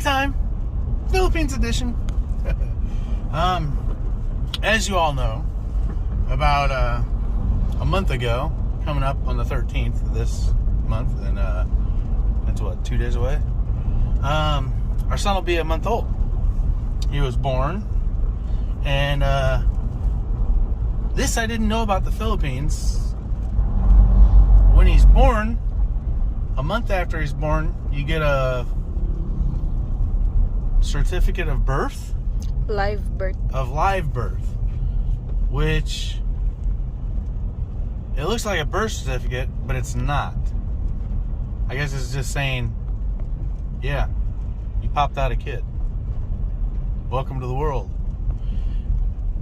Story time, Philippines edition. As you all know, about a month ago, coming up on the 13th of this month, and that's what, 2 days away? Our son will be a month old. He was born, and this I didn't know about the Philippines. When he's born, a month after he's born, you get a certificate of birth. Live birth. Of live birth. Which, it looks like a birth certificate, but it's not. I guess it's just saying, yeah, you popped out a kid. Welcome to the world.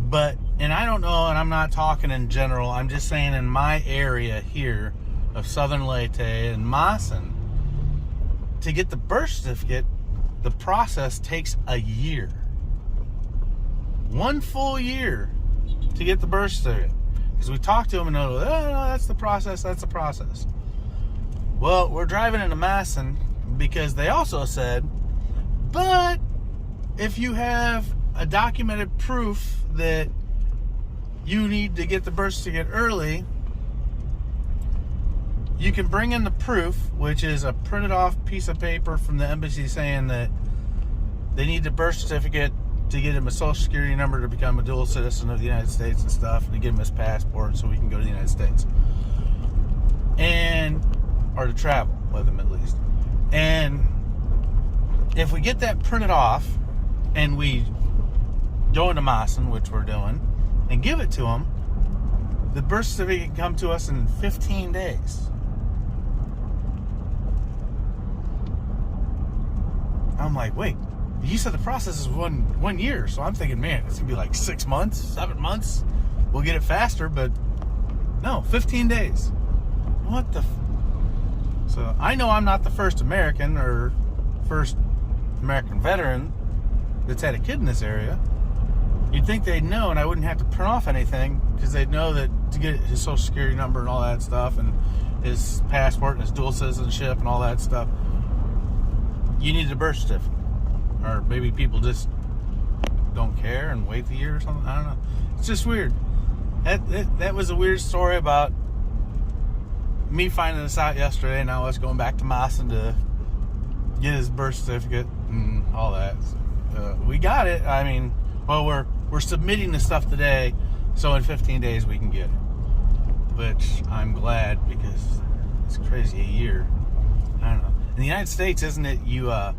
But, and I don't know, and I'm not talking in general, I'm just saying in my area here of Southern Leyte and MOGMAN, to get the birth certificate, the process takes a year. 1 full year to get the birth certificate. Because we talked to him and they're like, oh, no, that's the process. Well, we're driving into MOGMAN because they also said, but if you have a documented proof that you need to get the birth certificate early, you can bring in the proof, which is a printed off piece of paper from the embassy saying that they need the birth certificate to get him a social security number to become a dual citizen of the United States and stuff, and to give him his passport so we can go to the United States. Or to travel with him at least. And if we get that printed off and we go into MOGMAN, which we're doing, and give it to him, the birth certificate can come to us in 15 days. I'm like, wait, you said the process is one year, so I'm thinking, man, it's gonna be like 6 months, 7 months. We'll get it faster, but no, 15 days. What the? So I know I'm not the first American or first American veteran that's had a kid in this area. You'd think they'd know, and I wouldn't have to print off anything because they'd know that to get his social security number and all that stuff, and his passport and his dual citizenship and all that stuff, you needed a birth certificate. Or maybe people just don't care and wait the year or something. I don't know. It's just weird. That was a weird story about me finding this out yesterday, and I was going back to MOGMAN to get his birth certificate and all that. We got it. I mean, well, we're submitting the stuff today, so in 15 days we can get it. Which I'm glad, because it's crazy, a year. I don't know. In the United States, isn't it, you, I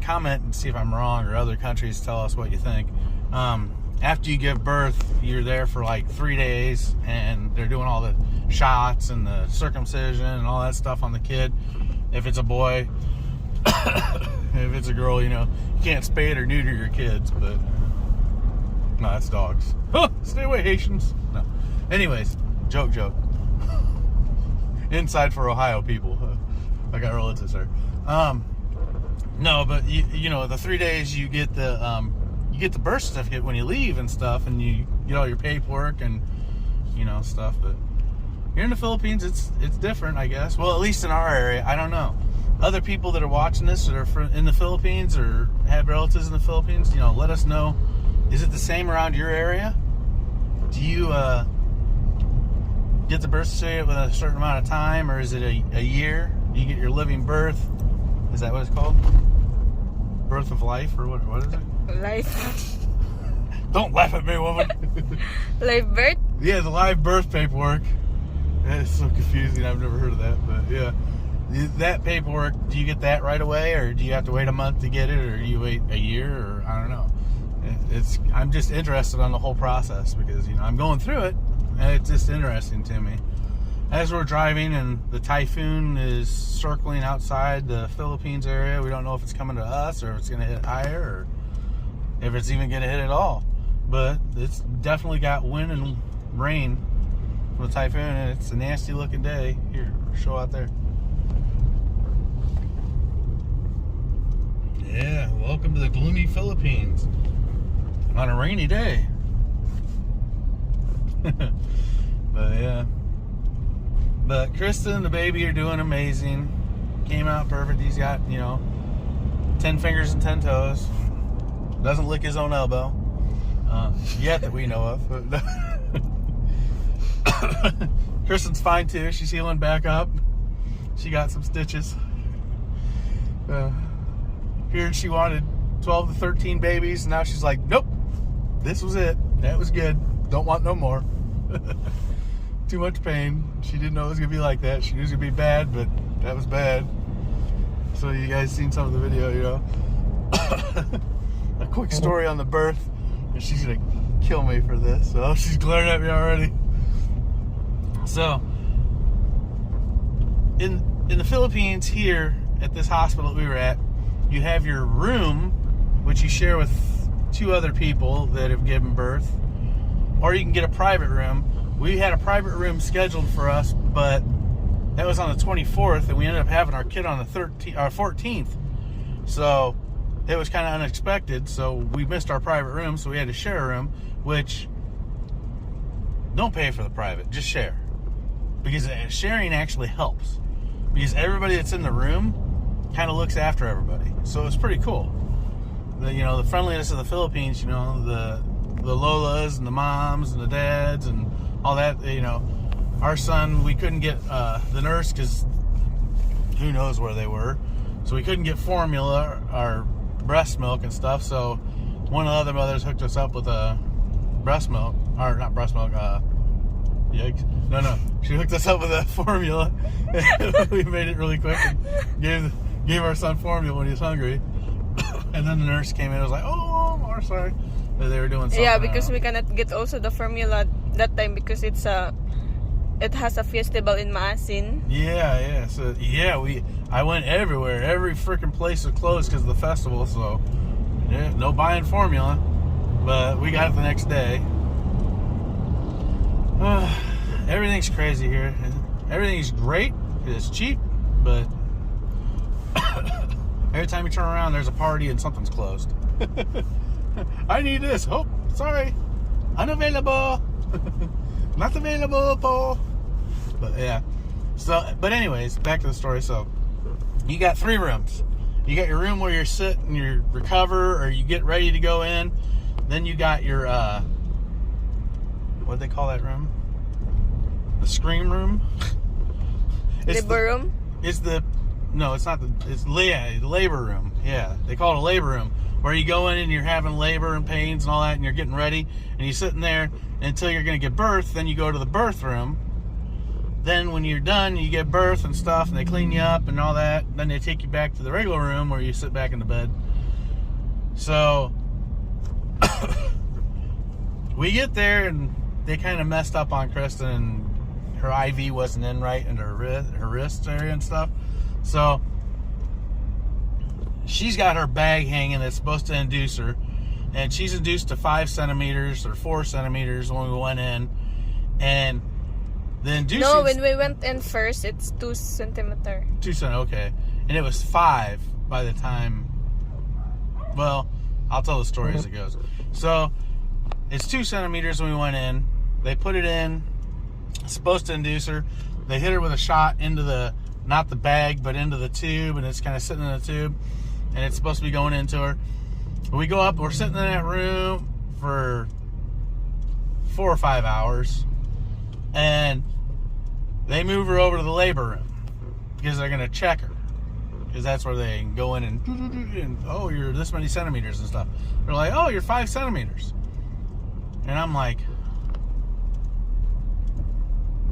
comment and see if I'm wrong, or other countries tell us what you think. After you give birth, you're there for like 3 days, and they're doing all the shots and the circumcision and all that stuff on the kid. If it's a boy, if it's a girl, you know, you can't spade or neuter your kids, but no, that's dogs. Stay away, Haitians. No. Anyways, joke. Inside for Ohio people. I got relatives there. No, but you know, the 3 days you get the birth certificate when you leave and stuff, and you get all your paperwork and, you know, stuff. But here in the Philippines, it's different, I guess. Well, at least in our area, I don't know. Other people that are watching this that are in the Philippines or have relatives in the Philippines, you know, let us know. Is it the same around your area? Do you get the birth certificate with a certain amount of time, or is it a year? Do you get your living birth? Is that what it's called? Birth of life, or what is it? Life. Don't laugh at me, woman. Live birth? Yeah, the live birth paperwork. It's so confusing. I've never heard of that, but yeah. That paperwork, do you get that right away, or do you have to wait a month to get it, or do you wait a year, or I don't know. I'm just interested on the whole process because, you know, I'm going through it, and it's just interesting to me. As we're driving and the typhoon is circling outside the Philippines area, we don't know if it's coming to us or if it's going to hit higher or if it's even going to hit at all. But it's definitely got wind and rain from the typhoon, and it's a nasty looking day. Here, show out there. Yeah, welcome to the gloomy Philippines on a rainy day. But yeah. But Kristen and the baby are doing amazing. Came out perfect. He's got, you know, 10 fingers and 10 toes. Doesn't lick his own elbow. Yet that we know of. But Kristen's fine too. She's healing back up. She got some stitches. Here she wanted 12 to 13 babies. And now she's like, nope. This was it. That was good. Don't want no more. Too much pain. She didn't know it was going to be like that. She knew it was going to be bad, but that was bad. So you guys seen some of the video, you know. A quick story on the birth. And she's going to kill me for this. So she's glaring at me already. So, in the Philippines here at this hospital that we were at, you have your room, which you share with 2 other people that have given birth, or you can get a private room. We had a private room scheduled for us, but that was on the 24th, and we ended up having our kid on the 14th. So it was kind of unexpected. So we missed our private room, so we had to share a room, which don't pay for the private, just share. Because sharing actually helps. Because everybody that's in the room kind of looks after everybody. So it's pretty cool. The friendliness of the Philippines, the Lolas and the moms and the dads and all that, Our son, we couldn't get the nurse because who knows where they were. So we couldn't get formula or breast milk and stuff. So one of the other mothers hooked us up with a breast milk, or not breast milk, yikes. No. She hooked us up with that formula. We made it really quick and gave our son formula when he was hungry. And then the nurse came in and was like, oh, sorry. They were doing something. Yeah, because we cannot get also the formula that time because it has a festival in Maasin. Yeah. So, I went everywhere. Every freaking place was closed because of the festival. So, yeah, no buying formula. But we got it the next day. Everything's crazy here. Everything's great. It's cheap, but every time you turn around, there's a party and something's closed. I need this. Oh, sorry. Unavailable. Not available, Paul. But yeah. So, but anyways, back to the story. So, you got 3 rooms. You got your room where you sit and you recover or you get ready to go in. Then you got your, what do they call that room? The scream room? Labor room? No, it's not it's the labor room. Yeah, they call it a labor room. Where you go in and you're having labor and pains and all that and you're getting ready and you're sitting there until you're going to get birth. Then you go to the birth room. Then when you're done, you get birth and stuff and they clean you up and all that. Then they take you back to the regular room where you sit back in the bed. So we get there and they kind of messed up on Kristen and her IV wasn't in right and her wrist area and stuff. So she's got her bag hanging that's supposed to induce her, and she's induced to 5 centimeters or 4 centimeters when we went in, and the inducing. No, when we went in first, it's 2 centimeter. 2 centimeters, okay, and it was 5 by the time. Well, I'll tell the story as it goes. So it's 2 centimeters when we went in. They put it in. It's supposed to induce her. They hit her with a shot into not the bag, but into the tube, and it's kind of sitting in the tube, and it's supposed to be going into her. We go up, we're sitting in that room for 4 or 5 hours, and they move her over to the labor room because they're going to check her, because that's where they can go in and oh, you're this many centimeters and stuff. They're like, oh, you're 5 centimeters. And I'm like,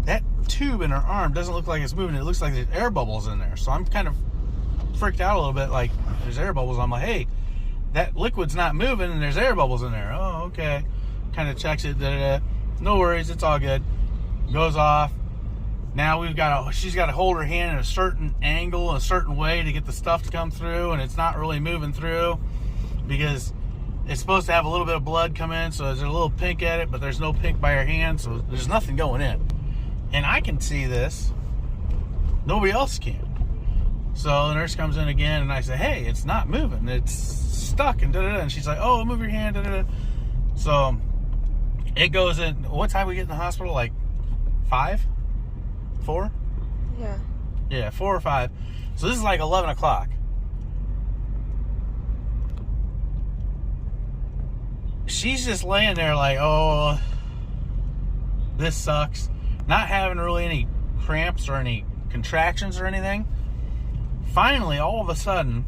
that tube in her arm doesn't look like it's moving. It looks like there's air bubbles in there. So I'm kind of freaked out a little bit, like there's air bubbles. I'm like, hey, that liquid's not moving and there's air bubbles in there. Oh, okay. Kind of checks it. No worries, it's all good. Goes off. Now she's got to hold her hand in a certain angle, a certain way to get the stuff to come through, and it's not really moving through because it's supposed to have a little bit of blood come in, so there's a little pink at it, but there's no pink by her hand, so there's nothing going in. And I can see this. Nobody else can. So the nurse comes in again, and I say, hey, it's not moving. It's stuck, and da-da-da. And she's like, oh, move your hand, da-da-da. So it goes in. What time we get in the hospital? Like 5? 4? Yeah. Yeah, 4 or 5. So this is like 11 o'clock. she's just laying there like, oh, this sucks. Not having really any cramps or any contractions or anything. Finally, all of a sudden,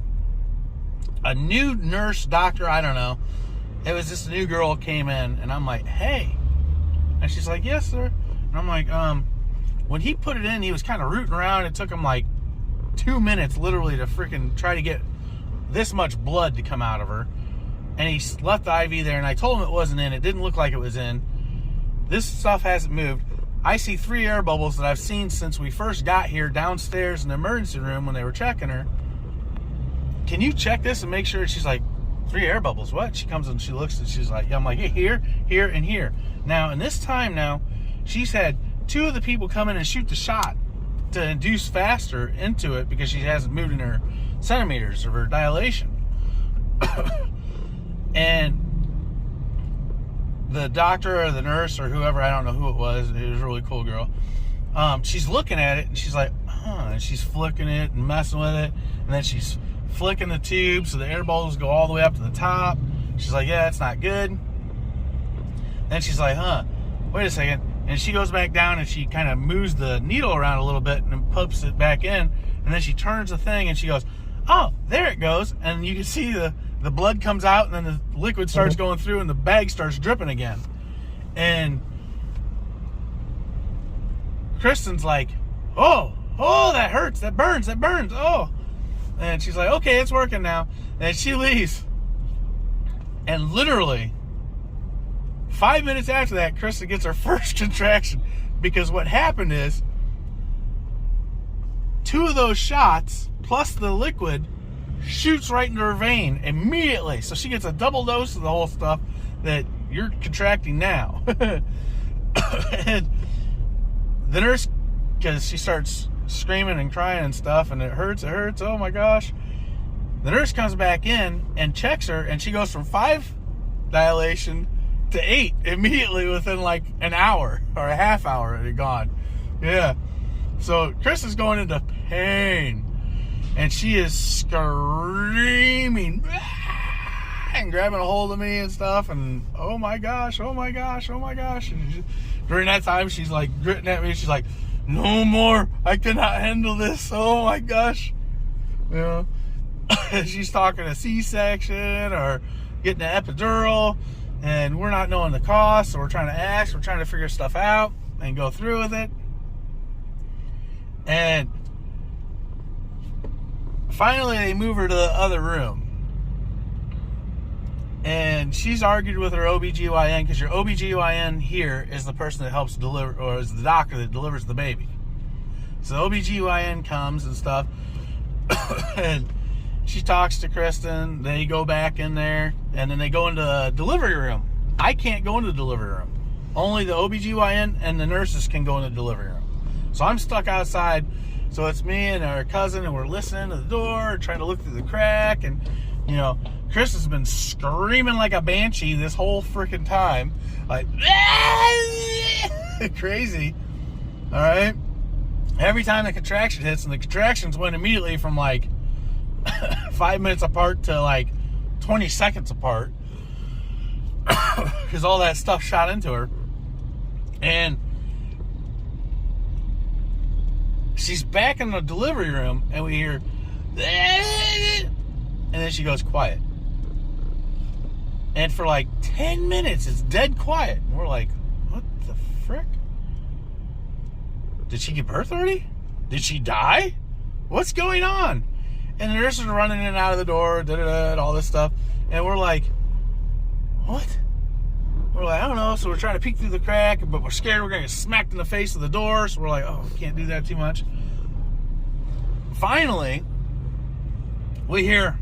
a new nurse, doctor, I don't know, it was this new girl came in, and I'm like, hey. And she's like, yes, sir. And I'm like, when he put it in, he was kind of rooting around. It took him like 2 minutes, literally, to freaking try to get this much blood to come out of her. And he left the IV there, and I told him it wasn't in. It didn't look like it was in. This stuff hasn't moved. I see 3 air bubbles that I've seen since we first got here downstairs in the emergency room when they were checking her. Can you check this and make sure? She's like, 3 air bubbles, what? She comes and she looks and she's like, yeah. I'm like, hey, here, here, and here. Now, in this time now, she's had 2 of the people come in and shoot the shot to induce faster into it because she hasn't moved in her centimeters of her dilation. And the doctor or the nurse or whoever, I don't know who it was a really cool girl, she's looking at it and she's like, and she's flicking it and messing with it, and then she's flicking the tube so the air bubbles go all the way up to the top. She's like, yeah, that's not good. Then she's like, wait a second. And she goes back down and she kind of moves the needle around a little bit and pumps it back in. And then she turns the thing and she goes, oh, there it goes. And you can see the blood comes out and then the liquid starts going through and the bag starts dripping again. And Kristen's like, oh, that hurts, that burns, oh. And she's like, okay, it's working now. And she leaves. And literally 5 minutes after that, Kristen gets her first contraction, because what happened is 2 of those shots plus the liquid shoots right into her vein immediately. So she gets a double dose of the whole stuff that you're contracting now. And the nurse, because she starts screaming and crying and stuff, and it hurts, oh my gosh. The nurse comes back in and checks her, and she goes from 5 dilation to 8 immediately within like an hour or a half hour. It had gone. Yeah. So Chris is going into pain, and she is screaming and grabbing a hold of me and stuff, and oh my gosh. And during that time, she's like gritting at me. She's like, no more, I cannot handle this, oh my gosh. You know, she's talking a C-section or getting an epidural, and we're not knowing the cost, so we're trying to figure stuff out and go through with it. And finally they move her to the other room, and she's argued with her OBGYN, because your OBGYN here is the person that helps deliver, or is the doctor that delivers the baby. So OBGYN comes and stuff, and she talks to Kristen. They go back in there, and then they go into the delivery room. I can't go into the delivery room. Only the OBGYN and the nurses can go in the delivery room. So I'm stuck outside. So it's me and our cousin, and we're listening to the door, trying to look through the crack, and you know, Chris has been screaming like a banshee this whole freaking time. Like, crazy. All right? Every time the contraction hits, and the contractions went immediately from like 5 minutes apart to like 20 seconds apart, because all that stuff shot into her. And she's back in the delivery room, and we hear, and then she goes quiet. And for like 10 minutes, it's dead quiet. And we're like, what the frick? Did she give birth already? Did she die? What's going on? And the nurses are running in and out of the door, and all this stuff. And we're like, what? We're like, I don't know. So we're trying to peek through the crack, but we're scared we're going to get smacked in the face of the door. So we're like, oh, we can't do that too much. Finally, we hear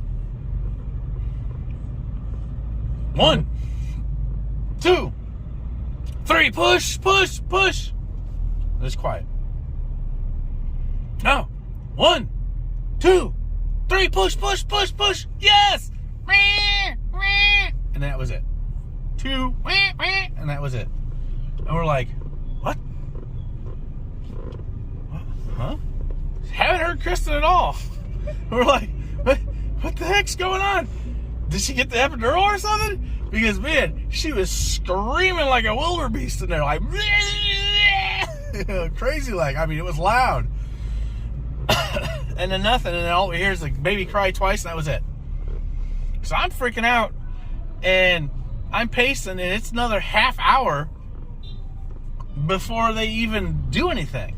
1, 2, 3, push. It's quiet. Now, 1, 2, 3, push. Yes! And that was it. 2, and that was it. And we're like, what? Huh? Haven't heard Kristen at all. We're like, what the heck's going on? Did she get the epidural or something? Because, man, she was screaming like a wildebeest in there, like, crazy like. I mean, it was loud. And then nothing, and then all we hear is the baby cry twice, and that was it. So I'm freaking out, and I'm pacing, and it's another half hour before they even do anything.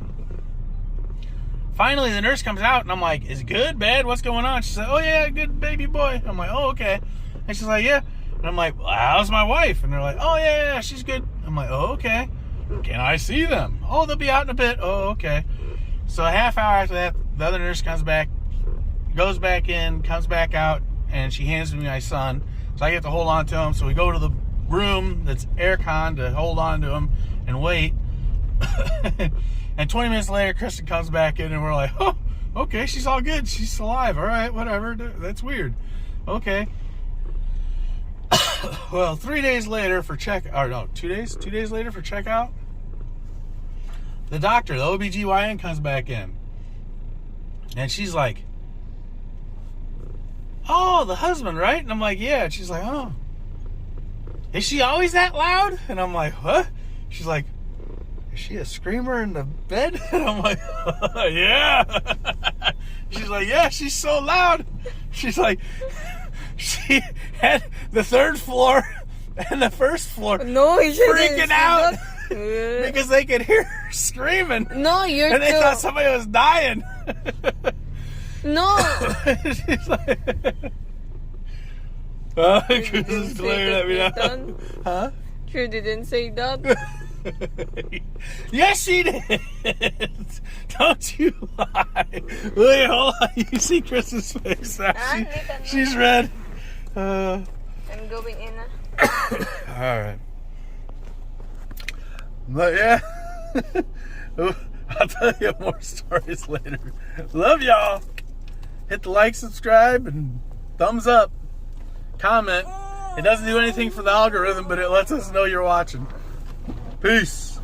Finally, the nurse comes out, and I'm like, is it good, bad, what's going on? She said, oh yeah, good baby boy. I'm like, oh, okay. And she's like, yeah. And I'm like, well, how's my wife? And they're like, oh yeah, she's good. I'm like, oh, okay. Can I see them? Oh, they'll be out in a bit. Oh, okay. So a half hour after that, the other nurse comes back, goes back in, comes back out, and she hands me my son. So I get to hold on to him. So we go to the room that's aircon to hold on to him and wait. And 20 minutes later, Kristen comes back in, and we're like, oh, okay, she's all good. She's alive. All right, whatever. That's weird. Okay. Well, 3 days later for or no, 2 days? 2 days later for checkout, the doctor, the OBGYN, comes back in. And she's like, oh, the husband, right? And I'm like, yeah. And she's like, oh. Is she always that loud? And I'm like, what? She's like, is she a screamer in the bed? And I'm like, yeah. She's like, yeah, she's so loud. She's like, she had the third floor and the first floor freaking out because they could hear her screaming. No, you're and they thought somebody was dying. No. She's like, oh, Chris is glaring at me now. Huh? True didn't say that. Yes, she did. Don't you lie. Wait, hold on. You see Chris's face now. She's red. I'm going in. Alright. But yeah. I'll tell you more stories later. Love y'all. Hit the like, subscribe, and thumbs up. Comment. It doesn't do anything for the algorithm, but it lets us know you're watching. Peace.